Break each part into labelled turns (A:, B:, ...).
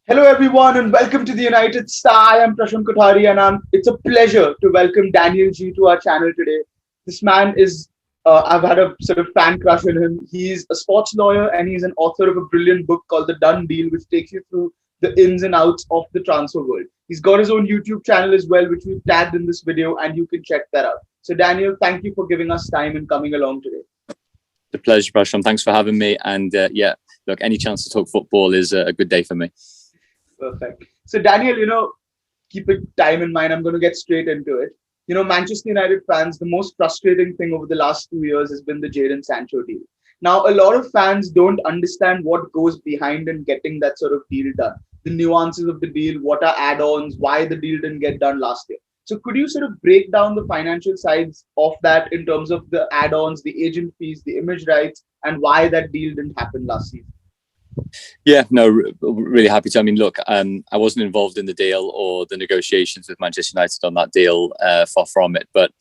A: Hello, everyone, and welcome to the United Star. I am Prasham, and it's a pleasure to welcome Daniel G to our channel today. This man is, I've had a sort of fan crush on him. He's a sports lawyer and he's an author of a brilliant book called The Done Deal, which takes you through the ins and outs of the transfer world. He's got his own YouTube channel as well, which we've tagged in this video, and you can check that out. So, Daniel, thank you for giving us time and coming along today.
B: The pleasure, Prasham. Thanks for having me. And yeah, look, any chance to talk football is a good day for me.
A: Perfect. So, Daniel, keeping time in mind, I'm going to get straight into it. Manchester United fans, the most frustrating thing over the last 2 years has been the Jadon Sancho deal. Now, a lot of fans don't understand what goes behind in getting that sort of deal done. The nuances of the deal, what are add-ons, why the deal didn't get done last year. So could you sort of break down the financial sides of that in terms of the add-ons, the agent fees, the image rights, and why that deal didn't happen last season?
B: Yeah, no, really happy to. I mean, look, I wasn't involved in the deal or the negotiations with Manchester United on that deal, far from it. But,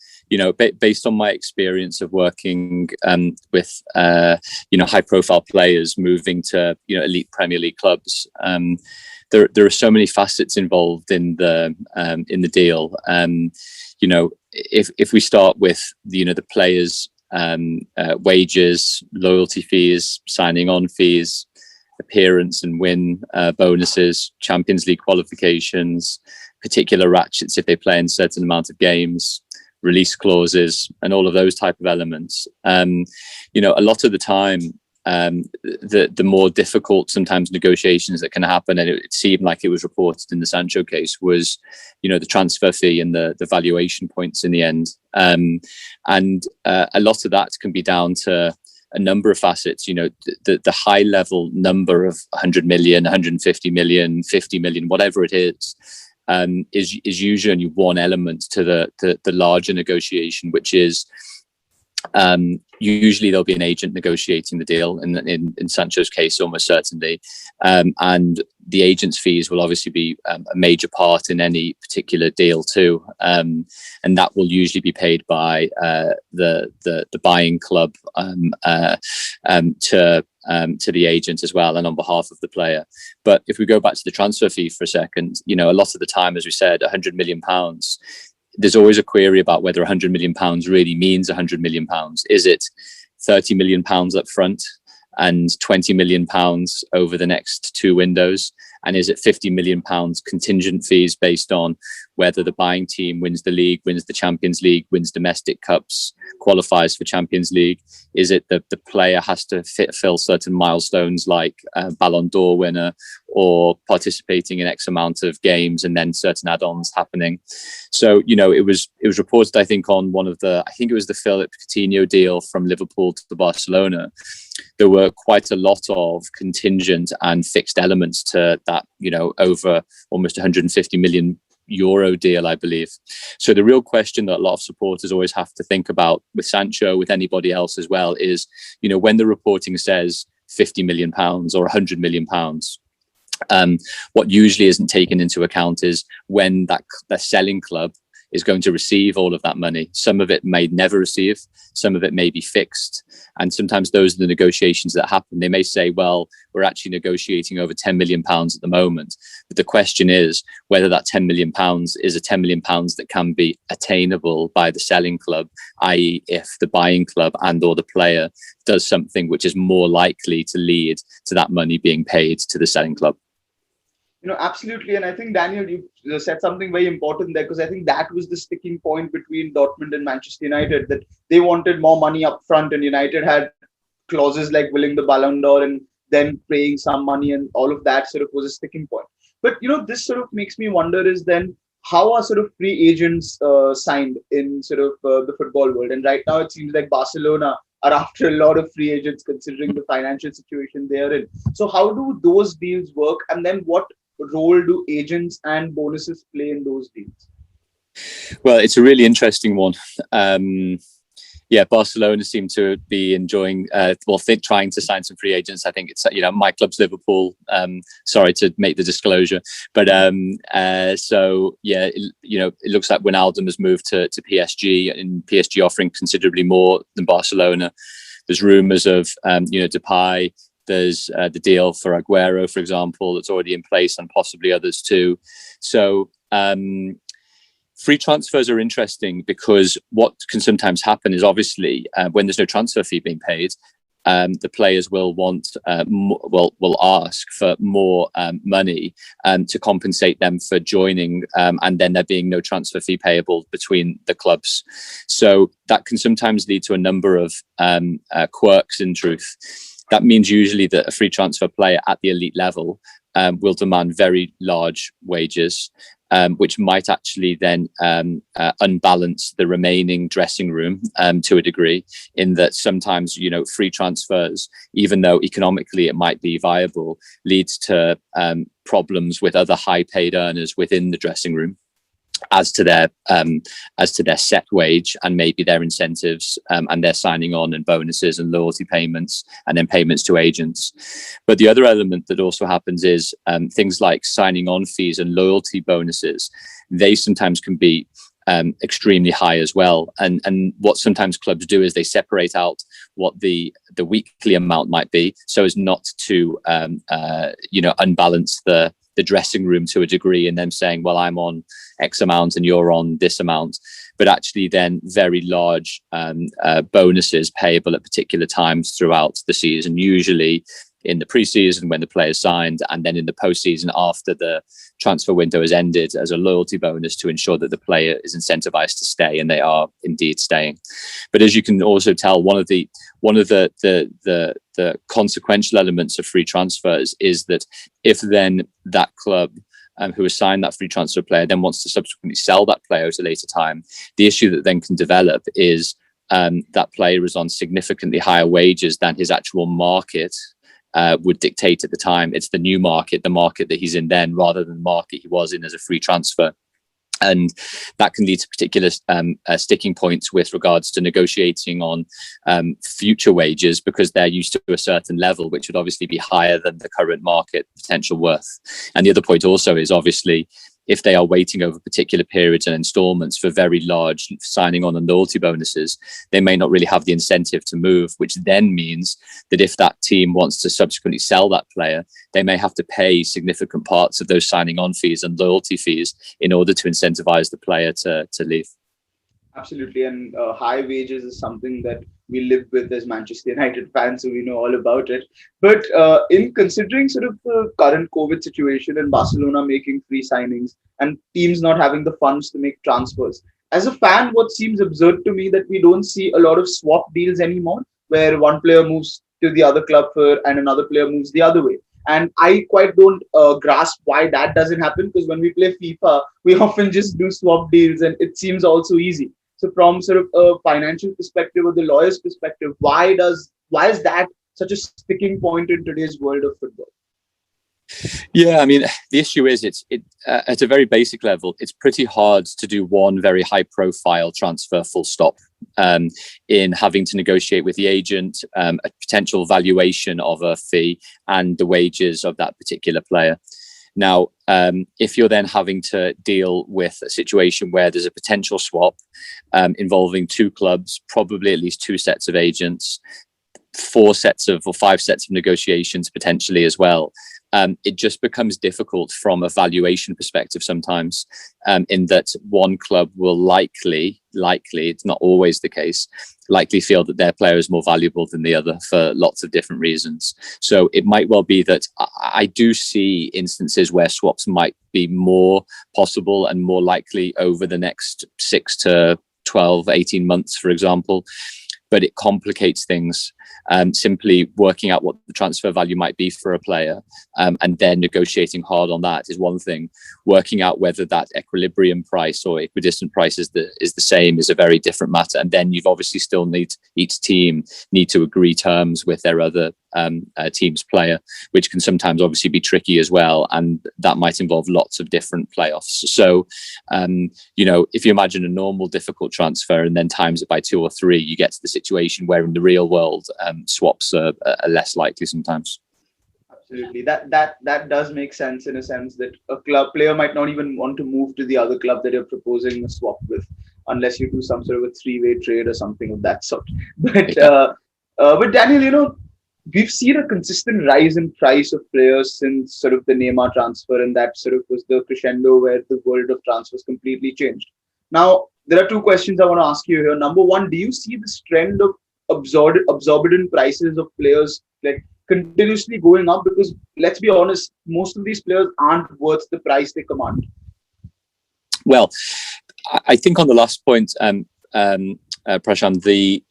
B: based on my experience of working with, high-profile players moving to, elite Premier League clubs, there are so many facets involved in the deal. If we start with, the players' wages, loyalty fees, signing on fees, appearance and win bonuses, Champions League qualifications, particular ratchets if they play in certain amount of games, release clauses, and all of those type of elements. A lot of the time, the more difficult sometimes negotiations that can happen, and it seemed like it was reported in the Sancho case, was the transfer fee and the valuation points in the end. And a lot of that can be down to a number of facets. The high level number of 100 million, 150 million, 50 million, whatever it is usually only one element to the larger negotiation, which is usually there'll be an agent negotiating the deal. In Sancho's case, almost certainly, and the agent's fees will obviously be a major part in any particular deal too, and that will usually be paid by the buying club to the agent as well, and on behalf of the player. But if we go back to the transfer fee for a second, a lot of the time, as we said, £100 million. There's always a query about whether £100 million really means £100 million. Is it £30 million up front and £20 million over the next two windows? And is it £50 million contingent fees based on whether the buying team wins the league, wins the Champions League, wins domestic cups, qualifies for Champions League? Is it that the player has to fill certain milestones like Ballon d'Or winner or participating in X amount of games, and then certain add-ons happening? So, it was reported, I think, on it was the Philip Coutinho deal from Liverpool to Barcelona. There were quite a lot of contingent and fixed elements to that, over almost 150 million euro deal, I believe. So the real question that a lot of supporters always have to think about with Sancho, with anybody else as well, is, when the reporting says 50 million pounds or 100 million pounds, what usually isn't taken into account is when the selling club is going to receive all of that money. Some of it may never receive, some of it may be fixed. And sometimes those are the negotiations that happen. They may say, well, we're actually negotiating over £10 million at the moment. But the question is whether that £10 million is a £10 million that can be attainable by the selling club, i.e. if the buying club and or the player does something which is more likely to lead to that money being paid to the selling club.
A: Absolutely. And I think, Daniel, you said something very important there, because I think that was the sticking point between Dortmund and Manchester United, that they wanted more money up front, and United had clauses like winning the Ballon d'Or and then paying some money, and all of that sort of was a sticking point. But, this sort of makes me wonder is then how are sort of free agents signed in sort of the football world? And right now it seems like Barcelona are after a lot of free agents considering the financial situation they are in. So how do those deals work? And then what role do agents and bonuses play in those deals?
B: Well, it's a really interesting one. Barcelona seem to be enjoying, trying to sign some free agents. I think it's, my club's Liverpool. Sorry to make the disclosure, but it looks like Wijnaldum has moved to PSG, and PSG offering considerably more than Barcelona. There's rumours of, Depay, There's the deal for Aguero, for example, that's already in place, and possibly others too. So free transfers are interesting because what can sometimes happen is obviously when there's no transfer fee being paid, the players will want will ask for more money to compensate them for joining, and then there being no transfer fee payable between the clubs. So that can sometimes lead to a number of quirks. In truth, that means usually that a free transfer player at the elite level will demand very large wages, which might actually then unbalance the remaining dressing room to a degree, in that sometimes, free transfers, even though economically it might be viable, leads to problems with other high paid earners within the dressing room as to their set wage and maybe their incentives and their signing on and bonuses and loyalty payments and then payments to agents. But the other element that also happens is things like signing on fees and loyalty bonuses. They sometimes can be extremely high as well. And what sometimes clubs do is they separate out what the weekly amount might be, so as not to unbalance the dressing room to a degree, and then saying, well, I'm on X amount and you're on this amount, but actually then very large bonuses payable at particular times throughout the season, usually in the pre-season when the player's signed, and then in the post-season after the transfer window has ended, as a loyalty bonus to ensure that the player is incentivized to stay, and they are indeed staying. But as you can also tell, one of the consequential elements of free transfers is that if then that club who assigned that free transfer player then wants to subsequently sell that player at a later time, the issue that then can develop is that player is on significantly higher wages than his actual market would dictate at the time. It's the new market, the market that he's in then, rather than the market he was in as a free transfer. And that can lead to particular sticking points with regards to negotiating on future wages, because they're used to a certain level, which would obviously be higher than the current market potential worth. And the other point also is, obviously, if they are waiting over particular periods and installments for very large signing on and loyalty bonuses, they may not really have the incentive to move, which then means that if that team wants to subsequently sell that player, they may have to pay significant parts of those signing on fees and loyalty fees in order to incentivize the player to leave.
A: Absolutely, and high wages is something that we live with as Manchester United fans, so we know all about it. But in considering sort of the current COVID situation and Barcelona making free signings and teams not having the funds to make transfers, as a fan, what seems absurd to me that we don't see a lot of swap deals anymore, where one player moves to the other club and another player moves the other way. And I quite don't grasp why that doesn't happen, because when we play FIFA, we often just do swap deals and it seems also easy. So from sort of a financial perspective or the lawyer's perspective, why is that such a sticking point in today's world of football?
B: Yeah, I mean, the issue is it's at a very basic level, it's pretty hard to do one very high profile transfer full stop, in having to negotiate with the agent a potential valuation of a fee and the wages of that particular player. Now, if you're then having to deal with a situation where there's a potential swap involving two clubs, probably at least two sets of agents, 5 sets of negotiations potentially as well, it just becomes difficult from a valuation perspective sometimes, in that one club will likely, it's not always the case, likely feel that their player is more valuable than the other for lots of different reasons. So it might well be that I do see instances where swaps might be more possible and more likely over the next 6 to 12, 18 months, for example. But it complicates things. Simply working out what the transfer value might be for a player, and then negotiating hard on that is one thing. Working out whether that equilibrium price or equidistant price is the same is a very different matter. And then you've obviously still each team need to agree terms with their other team's player, which can sometimes obviously be tricky as well. And that might involve lots of different playoffs. So, if you imagine a normal difficult transfer and then times it by 2 or 3, you get to the situation where in the real world, swaps are less likely sometimes.
A: Absolutely, that does make sense, in a sense that a club player might not even want to move to the other club that you're proposing a swap with, unless you do some sort of a 3-way trade or something of that sort. But Daniel, we've seen a consistent rise in price of players since sort of the Neymar transfer, and that sort of was the crescendo where the world of transfers completely changed. Now, there are two questions I want to ask you here. Number one, do you see this trend of absorbent prices of players like continuously going up? Because let's be honest, most of these players aren't worth the price they command.
B: Well, I think on the last point, Prasham,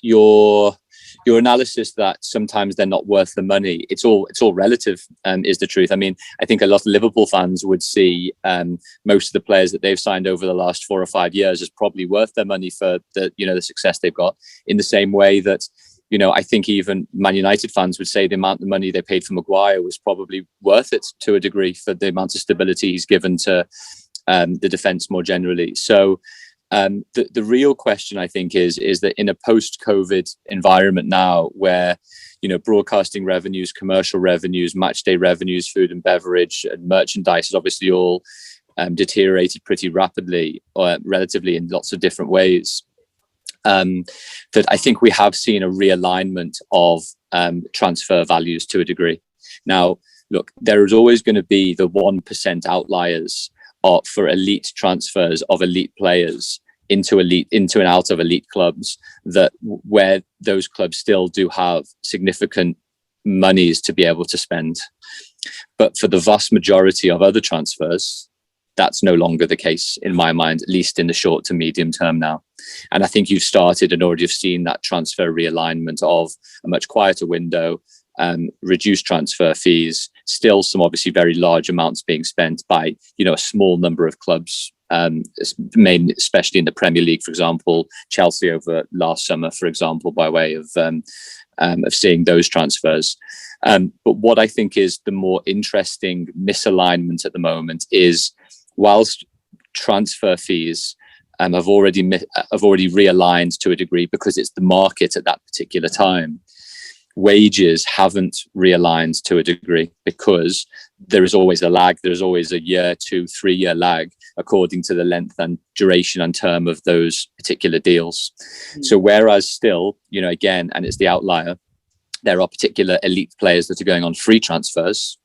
B: your analysis that sometimes they're not worth the money, it's all relative, is the truth. I mean, I think a lot of Liverpool fans would see most of the players that they've signed over the last 4 or 5 years as probably worth their money for the success they've got, in the same way that, I think even Man United fans would say the amount of money they paid for Maguire was probably worth it to a degree for the amount of stability he's given to the defence more generally. So the real question, I think, is that in a post-COVID environment now, where broadcasting revenues, commercial revenues, match day revenues, food and beverage, and merchandise is obviously all deteriorated pretty rapidly, or relatively in lots of different ways. That I think we have seen a realignment of transfer values to a degree. Now, look, there is always going to be the 1% outliers for elite transfers of elite players into and out of elite clubs, that where those clubs still do have significant monies to be able to spend. But for the vast majority of other transfers, that's no longer the case in my mind, at least in the short to medium term now. And I think you've started and already have seen that transfer realignment of a much quieter window, reduced transfer fees, still some obviously very large amounts being spent by a small number of clubs, especially in the Premier League, for example, Chelsea over last summer, for example, by way of seeing those transfers. But what I think is the more interesting misalignment at the moment is, whilst transfer fees have already realigned to a degree because it's the market at that particular time, wages haven't realigned to a degree because there is always a lag. There's always a year, 2, 3 year lag according to the length and duration and term of those particular deals. So whereas still, again, and it's the outlier, there are particular elite players that are going on free transfers.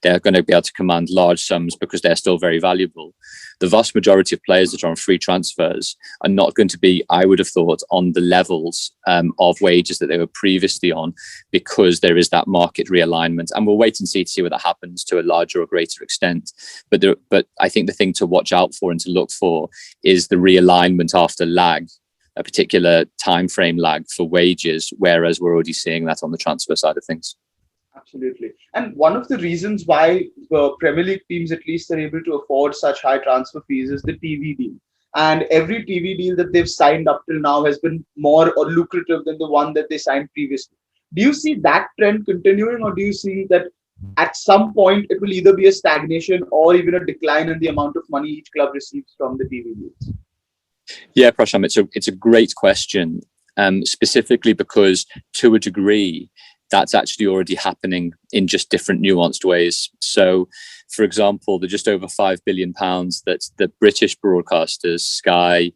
B: They're going to be able to command large sums because they're still very valuable. The vast majority of players that are on free transfers are not going to be, I would have thought, on the levels of wages that they were previously on, because there is that market realignment. And we'll wait and see what that happens to a larger or greater extent. But I think the thing to watch out for and to look for is the realignment after lag, a particular time frame lag for wages, whereas we're already seeing that on the transfer side of things.
A: Absolutely. And one of the reasons why Premier League teams at least are able to afford such high transfer fees is the TV deal. And every TV deal that they've signed up till now has been more or lucrative than the one that they signed previously. Do you see that trend continuing, or do you see that at some point it will either be a stagnation or even a decline in the amount of money each club receives from the TV deals?
B: Yeah, Prasham, it's a great question, specifically because to a degree, that's actually already happening in just different nuanced ways. So, for example, the just over £5 billion that the British broadcasters, Sky,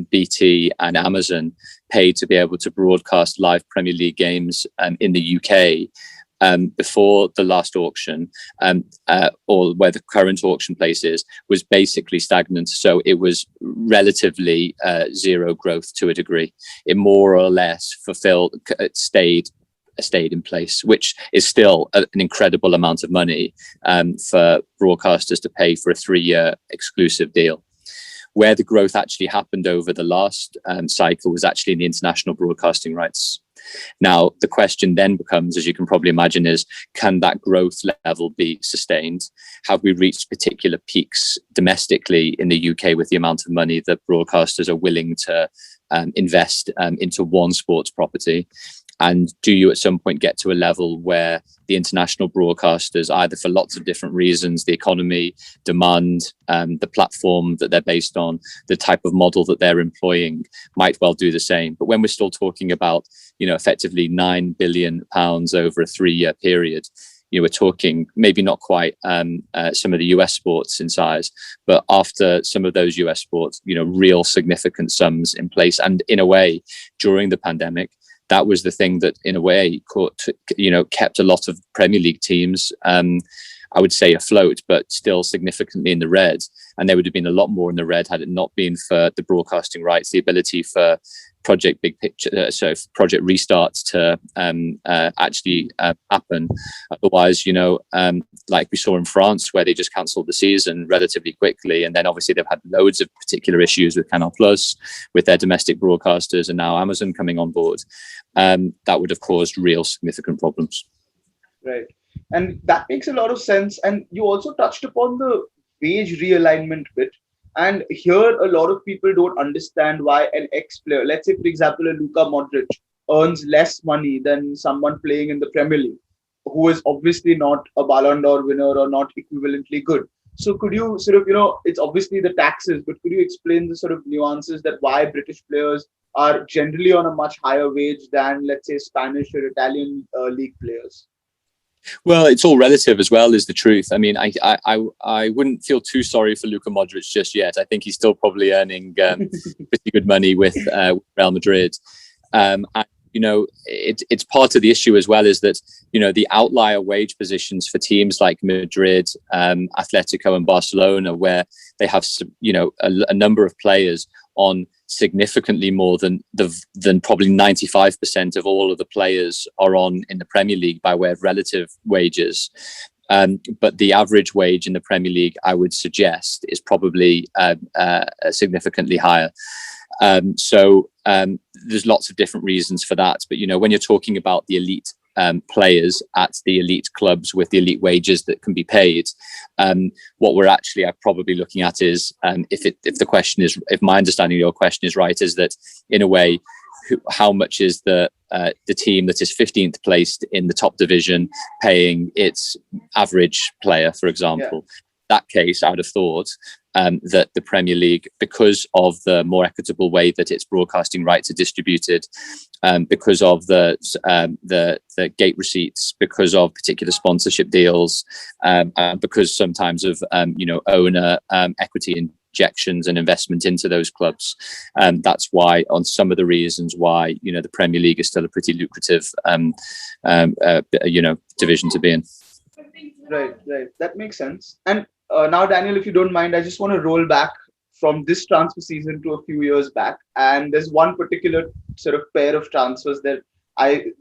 B: BT and Amazon, paid to be able to broadcast live Premier League games in the UK before the last auction, or where the current auction place is, was basically stagnant. So it was relatively zero growth to a degree. It more or less stayed in place, which is still an incredible amount of money for broadcasters to pay for a 3-year exclusive deal. Where the growth actually happened over the last cycle was actually in the international broadcasting rights. Now, the question then becomes, as you can probably imagine, is can that growth level be sustained? Have we reached particular peaks domestically in the UK with the amount of money that broadcasters are willing to invest into one sports property? And do you at some point get to a level where the international broadcasters, either for lots of different reasons, the economy, demand, the platform that they're based on, the type of model that they're employing, might well do the same? But when we're still talking about, effectively £9 billion over a 3-year period, we're talking maybe not quite some of the US sports in size, but after some of those US sports, real significant sums in place. And in a way, during the pandemic, that was the thing that, in a way, kept a lot of Premier League teams, I would say, afloat, but still significantly in the red. And there would have been a lot more in the red had it not been for the broadcasting rights, the ability for Project Big Picture, Project Restarts to actually happen. Otherwise, like we saw in France, where they just cancelled the season relatively quickly, and then obviously they've had loads of particular issues with Canal Plus, with their domestic broadcasters, and now Amazon coming on board. That would have caused real significant problems.
A: Right. And that makes a lot of sense. And you also touched upon the wage realignment bit. And here, a lot of people don't understand why an ex-player, let's say, for example, a Luka Modric, earns less money than someone playing in the Premier League, who is obviously not a Ballon d'Or winner or not equivalently good. So could you sort of, it's obviously the taxes, but could you explain the sort of nuances that why British players are generally on a much higher wage than, let's say, Spanish or Italian league players?
B: Well, it's all relative as well, is the truth. I mean, I wouldn't feel too sorry for Luka Modric just yet. I think he's still probably earning pretty good money with Real Madrid. And, it's part of the issue as well, is that, the outlier wage positions for teams like Madrid, Atletico and Barcelona, where they have, a number of players on significantly more than probably 95% of all of the players are on in the Premier League by way of relative wages. But the average wage in the Premier League, I would suggest, is probably significantly higher. So there's lots of different reasons for that. But, when you're talking about the elite players at the elite clubs with the elite wages that can be paid, what we're actually probably looking at is, if my understanding of your question is right, is that, in a way, how much is the team that is 15th placed in the top division paying its average player, for example? Yeah. That case, I would have thought that the Premier League, because of the more equitable way that its broadcasting rights are distributed, because of the gate receipts, because of particular sponsorship deals, because sometimes of owner equity injections and investment into those clubs. That's why, on some of the reasons why, the Premier League is still a pretty lucrative division to be in.
A: Right. That makes sense. And now, Daniel, if you don't mind, I just want to roll back from this transfer season to a few years back. And there's one particular sort of pair of transfers that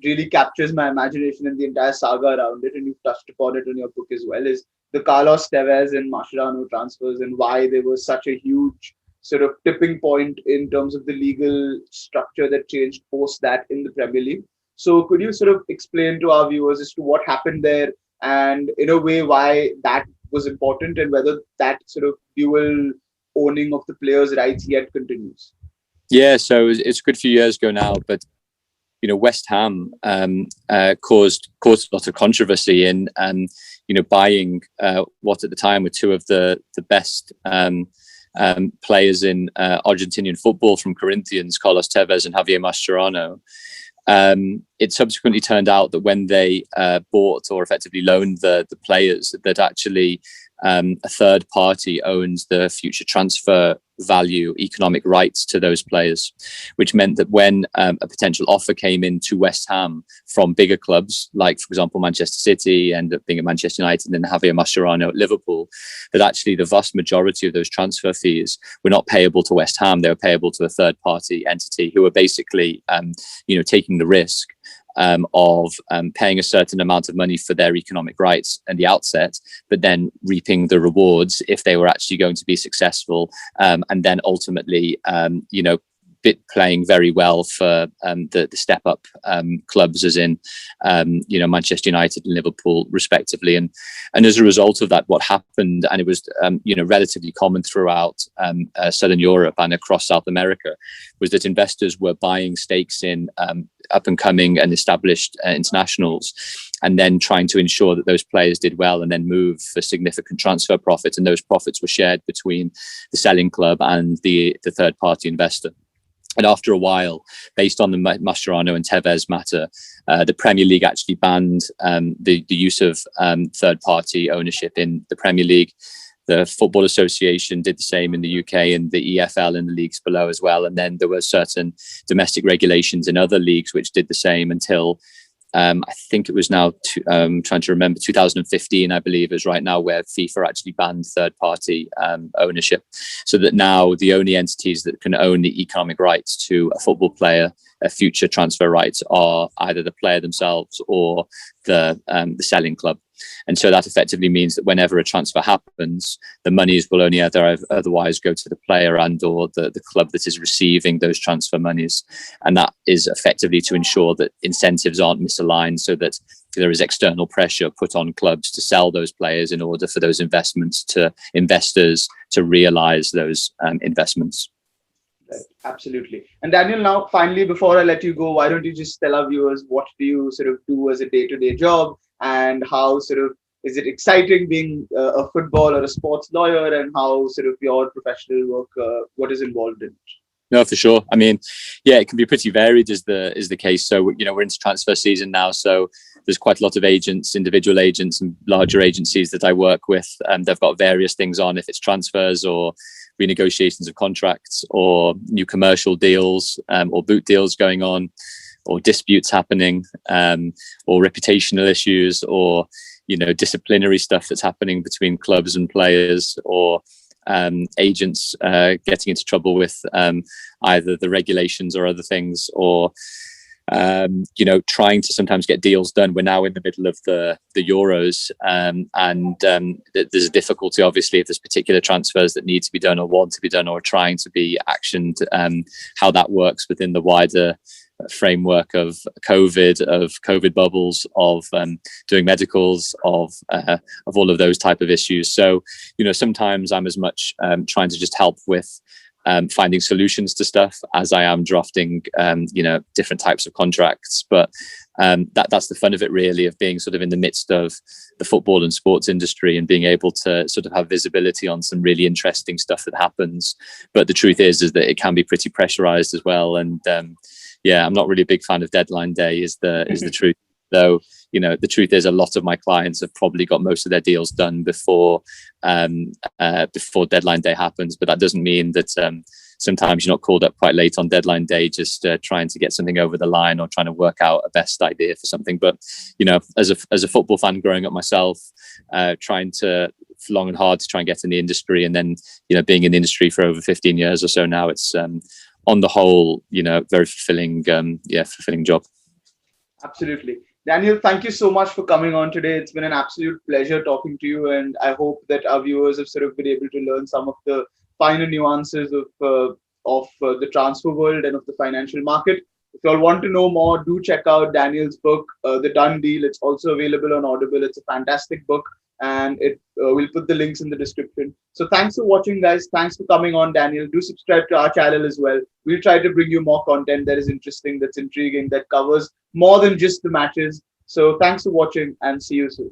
A: really captures my imagination and the entire saga around it. And you've touched upon it in your book as well, is the Carlos Tevez and Mascherano transfers, and why there was such a huge sort of tipping point in terms of the legal structure that changed post that in the Premier League. So could you sort of explain to our viewers as to what happened there, and in a way why that was important, and whether that sort of dual owning of the players' rights yet continues?
B: Yeah, so it's a good few years ago now, but West Ham caused a lot of controversy in buying what at the time were two of the best players in Argentinian football from Corinthians, Carlos Tevez and Javier Mascherano. It subsequently turned out that when they bought or effectively loaned the players, that actually a third party owns the future transfer value, economic rights to those players, which meant that when a potential offer came in to West Ham from bigger clubs, like, for example, Manchester City, ended up being at Manchester United, and then Javier Mascherano at Liverpool, that actually the vast majority of those transfer fees were not payable to West Ham. They were payable to a third party entity who were basically, taking the risk of paying a certain amount of money for their economic rights at the outset, but then reaping the rewards if they were actually going to be successful, and then ultimately, playing very well for the step up clubs, as in Manchester United and Liverpool respectively, and as a result of that, what happened, and it was relatively common throughout Southern Europe and across South America, was that investors were buying stakes in up and coming and established internationals, and then trying to ensure that those players did well and then move for significant transfer profits, and those profits were shared between the selling club and the third party investor. And after a while, based on the Mascherano and Tevez matter, the Premier League actually banned the use of third-party ownership in the Premier League. the Football Association did the same in the UK, and the EFL in the leagues below as well. And then there were certain domestic regulations in other leagues which did the same until I think it was now, trying to remember, 2015, I believe, is right now, where FIFA actually banned third-party ownership. So that now the only entities that can own the economic rights to a football player, future transfer rights, are either the player themselves or the selling club. And so that effectively means that whenever a transfer happens, the monies will only otherwise go to the player and or the club that is receiving those transfer monies. And that is effectively to ensure that incentives aren't misaligned, so that there is external pressure put on clubs to sell those players in order for those investors to realize those investments.
A: Right. Absolutely. And Daniel, now finally, before I let you go, why don't you just tell our viewers, what do you sort of do as a day-to-day job, and how sort of is it exciting being a football or a sports lawyer, and how sort of your professional work, what is involved in it?
B: No, for sure. I mean, yeah, it can be pretty varied, is the case. So, we're into transfer season now. So there's quite a lot of agents, individual agents and larger agencies that I work with. They've got various things on, if it's transfers or renegotiations of contracts or new commercial deals, or boot deals going on, or disputes happening, or reputational issues, or disciplinary stuff that's happening between clubs and players, or agents getting into trouble with either the regulations or other things, or trying to sometimes get deals done. We're now in the middle of the Euros, and there's a difficulty, obviously, if there's particular transfers that need to be done or want to be done or are trying to be actioned, how that works within the wider framework of COVID bubbles, of doing medicals, of all of those type of issues. So sometimes I'm as much trying to just help with finding solutions to stuff as I am drafting different types of contracts. But that's the fun of it, really, of being sort of in the midst of the football and sports industry and being able to sort of have visibility on some really interesting stuff that happens. But the truth is that it can be pretty pressurized as well. And I'm not really a big fan of deadline day, is the truth. Though, the truth is a lot of my clients have probably got most of their deals done before deadline day happens. But that doesn't mean that sometimes you're not called up quite late on deadline day, just trying to get something over the line or trying to work out a best idea for something. But, as a football fan growing up myself, trying to long and hard to try and get in the industry, and then, being in the industry for over 15 years or so now, it's on the whole, very fulfilling job.
A: Absolutely. Daniel, thank you so much for coming on today. It's been an absolute pleasure talking to you, and I hope that our viewers have sort of been able to learn some of the finer nuances of the transfer world and of the financial market. If you all want to know more, do check out Daniel's book, The Done Deal. It's also available on Audible. It's a fantastic book, and we'll put the links in the description. So thanks for watching, guys. Thanks for coming on, Daniel. Do subscribe to our channel as well. We'll try to bring you more content that is interesting, that's intriguing, that covers more than just the matches. So thanks for watching, and see you soon.